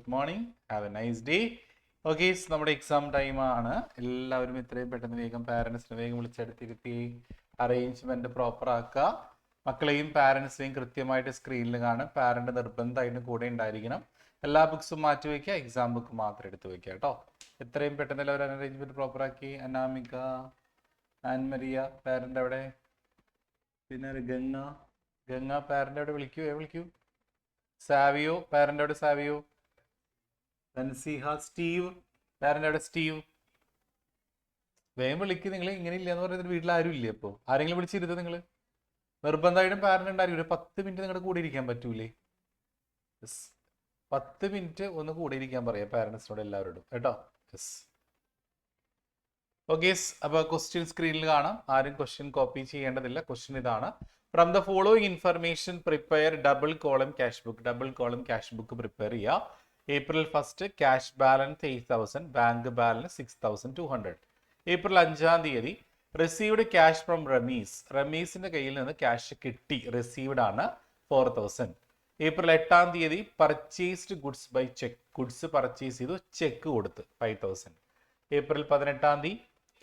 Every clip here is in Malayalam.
Good morning, have A nice day. Okay, നമ്മുടെ എക്സാം ടൈം ആണ്. എല്ലാവരും ഇത്രയും പെട്ടെന്ന് വേഗം പാരൻസിനെ വേഗം വിളിച്ചെടുത്തിരുത്തി അറേഞ്ച്മെന്റ് പ്രോപ്പർ ആക്കുക. മക്കളെയും പാരൻസിനെയും കൃത്യമായിട്ട് സ്ക്രീനിൽ കാണും. പാരന്റ് നിർബന്ധമായിട്ട് കൂടെ ഉണ്ടായിരിക്കണം. എല്ലാ ബുക്സും മാറ്റി വയ്ക്കുക, എക്സാം ബുക്ക് മാത്രം എടുത്ത് വയ്ക്കുക കേട്ടോ. എത്രയും പെട്ടെന്ന് എല്ലാവരും അറേഞ്ച്മെന്റ് പ്രോപ്പർ ആക്കി. അനാമിക, ആൻമരിയ പാരന്റ് അവിടെ, പിന്നെ ഗംഗ പാരന്റ് അവിടെ വിളിക്കൂ. സാവിയോ പാരന്റ് അവിടെ, സാവിയോ. തൻസിഹ, സ്റ്റീവ് പാരന്റ് അവിടെ, സ്റ്റീവ്. വേഗം വിളിക്കുക. നിങ്ങൾ ഇങ്ങനെ ഇല്ല എന്ന് പറയുന്നത് വീട്ടിൽ ആരും ഇല്ലേ? അപ്പോൾ ആരെങ്കിലും വിളിച്ചിരുത്തോ? നിങ്ങൾ നിർബന്ധമായിട്ടും പാരന്റ് ഉണ്ടായിരിക്കും. ഒരു 10 മിനിറ്റ് നിങ്ങളുടെ കൂടെ ഇരിക്കാൻ പറ്റൂലേ? 10 മിനിറ്റ് ഒന്ന് കൂടെ ഇരിക്കാൻ പറയാം പാരന്റ്സിനോട് എല്ലാവരോടും കേട്ടോ. Yes, okay. അപ്പൊ ക്വസ്റ്റ്യൻ സ്ക്രീനിൽ കാണാം. ആരും ക്വസ്റ്റ്യൻ കോപ്പി ചെയ്യേണ്ടതില്ല. ക്വസ്റ്റ്യൻ ഇതാണ്: from the following information prepare double column cash book prepare ചെയ്യുക. April 1 cash balance 8,000, bank balance 6,200. April 5 received cash from റമീസിന്റെ കയ്യിൽ നിന്ന് ക്യാഷ് കിട്ടി, റിസീവ്ഡ് ആണ്, 4,000. April 8 purchased goods by cheque, goods purchase ചെയ്തു, ചെക്ക് കൊടുത്ത് 5,000. April 18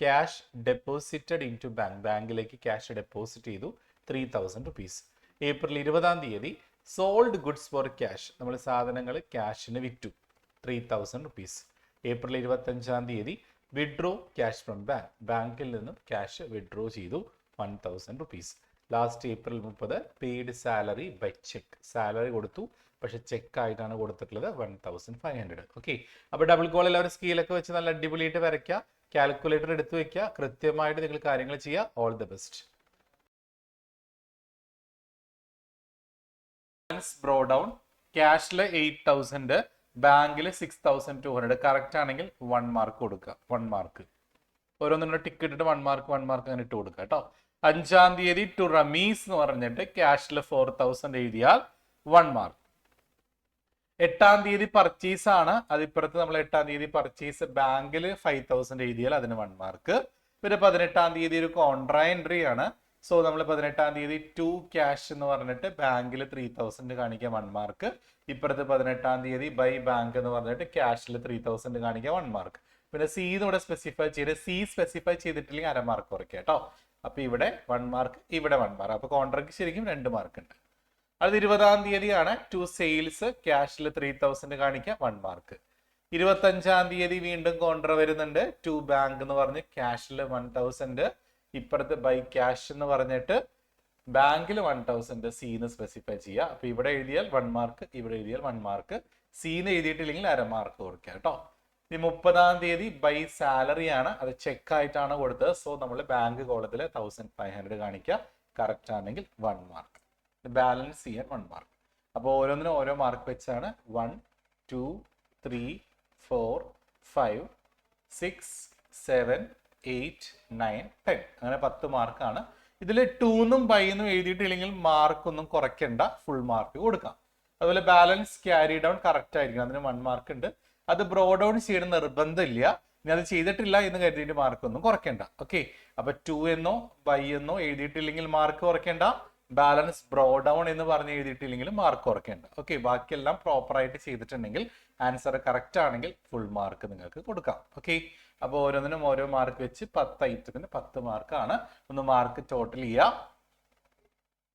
cash deposited into ബാങ്കിലേക്ക് ക്യാഷ് ഡെപ്പോസിറ്റ് ചെയ്തു, 3,000 rupees. April 20 sold goods for cash, നമ്മൾ സാധനങ്ങൾ ക്യാഷിന് വിറ്റു, 3,000 rupees. April 25 withdraw cash from ബാങ്കിൽ നിന്നും ക്യാഷ് വിഡ്രോ ചെയ്തു, 1,000 rupees. Last April 30 paid salary by cheque, salary കൊടുത്തു പക്ഷെ ചെക്ക് ആയിട്ടാണ് കൊടുത്തിട്ടുള്ളത്, 1,500. ഓക്കെ, അപ്പോൾ ഡബിൾ കോൾ എല്ലാവരും സ്കെയിലൊക്കെ വെച്ച് നല്ല അടിപൊളിയായിട്ട് വരയ്ക്കുക. കാൽക്കുലേറ്റർ എടുത്തു വെക്കുക. കൃത്യമായിട്ട് നിങ്ങൾ കാര്യങ്ങൾ ചെയ്യുക. All the best. Brought down, ക്യാഷില് 8,000, ബാങ്കിൽ 6,200. കറക്റ്റ് ആണെങ്കിൽ 1 മാർക്ക് കൊടുക്കുക. 1 മാർക്ക് ഓരോന്നിനും ടിക്ക് ഇട്ടിട്ട് 1 മാർക്ക് അങ്ങനെ ഇട്ട് കൊടുക്കുക കേട്ടോ. 5 ടു റമീസ് എന്ന് പറഞ്ഞിട്ട് ക്യാഷിൽ 4,000 എഴുതിയാൽ 1 മാർക്ക്. 8 പർച്ചേസ് ആണ്, അതിപ്പുറത്ത് നമ്മൾ 8 പർച്ചേസ് ബാങ്കിൽ 5,000 എഴുതിയാൽ അതിന് 1 മാർക്ക്. പിന്നെ 18 ഒരു കോൺട്രാ എൻട്രി ആണ്. സോ നമ്മൾ 18 ടു ക്യാഷ് എന്ന് പറഞ്ഞിട്ട് ബാങ്കിൽ 3,000 കാണിക്കാൻ 1 മാർക്ക്. ഇപ്പുറത്ത് 18 ബൈ ബാങ്ക് എന്ന് പറഞ്ഞിട്ട് ക്യാഷിൽ 3,000 കാണിക്കാൻ 1 മാർക്ക്. പിന്നെ സി ഇവിടെ സ്പെസിഫൈ ചെയ്ത്, സി സ്പെസിഫൈ ചെയ്തിട്ടില്ലെങ്കിൽ 1/2 മാർക്ക് കുറയ്ക്കുക കേട്ടോ. അപ്പൊ ഇവിടെ 1 മാർക്ക്, ഇവിടെ 1 മാർക്ക്. അപ്പൊ കോൺട്രാക്ട് ശരിക്കും 2 മാർക്ക് ഉണ്ട്. അത് 20 ആണ്. ടു സെയിൽസ് ക്യാഷിൽ 3,000 കാണിക്കുക, 1 മാർക്ക്. 25 വീണ്ടും കോൺട്രാ വരുന്നുണ്ട്. ടു ബാങ്ക് എന്ന് പറഞ്ഞ് ക്യാഷിൽ 1,000, ഇപ്പുറത്ത് ബൈ ക്യാഷ് എന്ന് പറഞ്ഞിട്ട് ബാങ്കിൽ 1,000 സീന്ന് സ്പെസിഫൈ ചെയ്യുക. അപ്പൊ ഇവിടെ എഴുതിയാൽ 1 മാർക്ക്, ഇവിടെ എഴുതിയാൽ 1 മാർക്ക്. സീന്ന് എഴുതിയിട്ടില്ലെങ്കിൽ 1/2 മാർക്ക് കൊടുക്കുക കേട്ടോ. ഈ 30 ബൈ സാലറി ആണ്, അത് ചെക്ക് ആയിട്ടാണ് കൊടുത്തത്. സോ നമ്മൾ ബാങ്ക് കോളത്തിൽ 1,500 കാണിക്കുക, കറക്റ്റ് ആണെങ്കിൽ 1 മാർക്ക്. ബാലൻസ് ചെയ്യാൻ 1 മാർക്ക്. അപ്പോൾ ഓരോന്നിനും ഓരോ മാർക്ക് വെച്ചാണ് 1, 2, 3, 4, 5, 6, 7, 8, 9, 10. അങ്ങനെ 10 മാർക്കാണ്. ഇതിൽ 2ന്നും ബൈന്നും എഴുതിയിട്ടില്ലെങ്കിൽ മാർക്കൊന്നും കുറയ്ക്കണ്ട, ഫുൾ മാർക്ക് കൊടുക്കാം. അതുപോലെ ബാലൻസ് ക്യാരി ഡൗൺ കറക്റ്റ് ആയിരിക്കണം, അതിന് 1 മാർക്ക് ഉണ്ട്. അത് ബ്രോ ഡൗൺ ചെയ്യണം നിർബന്ധമില്ല. ഇനി അത് ചെയ്തിട്ടില്ല എന്ന് കരുതിയിട്ട് മാർക്കൊന്നും കുറയ്ക്കണ്ട. ഓക്കെ, അപ്പൊ 2 എന്നോ ബൈ എന്നോ എഴുതിയിട്ടില്ലെങ്കിൽ മാർക്ക് കുറയ്ക്കണ്ട. ബാലൻസ് ബ്രോ ഡൗൺ എന്ന് പറഞ്ഞ് എഴുതിയിട്ടില്ലെങ്കിൽ മാർക്ക് കുറയ്ക്കേണ്ട. ഓക്കെ, ബാക്കിയെല്ലാം പ്രോപ്പർ ആയിട്ട് ചെയ്തിട്ടുണ്ടെങ്കിൽ, ആൻസർ കറക്റ്റ് ആണെങ്കിൽ ഫുൾ മാർക്ക് നിങ്ങൾക്ക് കൊടുക്കാം. ഓക്കെ, അപ്പോൾ ഓരോന്നിനും ഓരോ മാർക്ക് വെച്ച് 10 ഐറ്റത്തിന് 10 മാർക്കാണ്. ഒന്ന് മാർക്ക് ടോട്ടൽ ചെയ്യുക.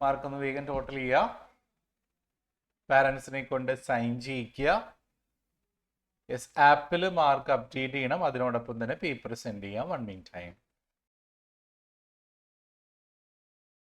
മാർക്ക് ഒന്ന് വേഗം ടോട്ടൽ ചെയ്യുക. പാരൻസിനെ കൊണ്ട് സൈൻ ചെയ്യിക്കുക. യെസ്, ആപ്പിൽ മാർക്ക് അപ്ഡേറ്റ് ചെയ്യണം. അതിനോടൊപ്പം തന്നെ പേപ്പർ സെൻഡ് ചെയ്യാം. 1 മിനിറ്റ് ടൈം.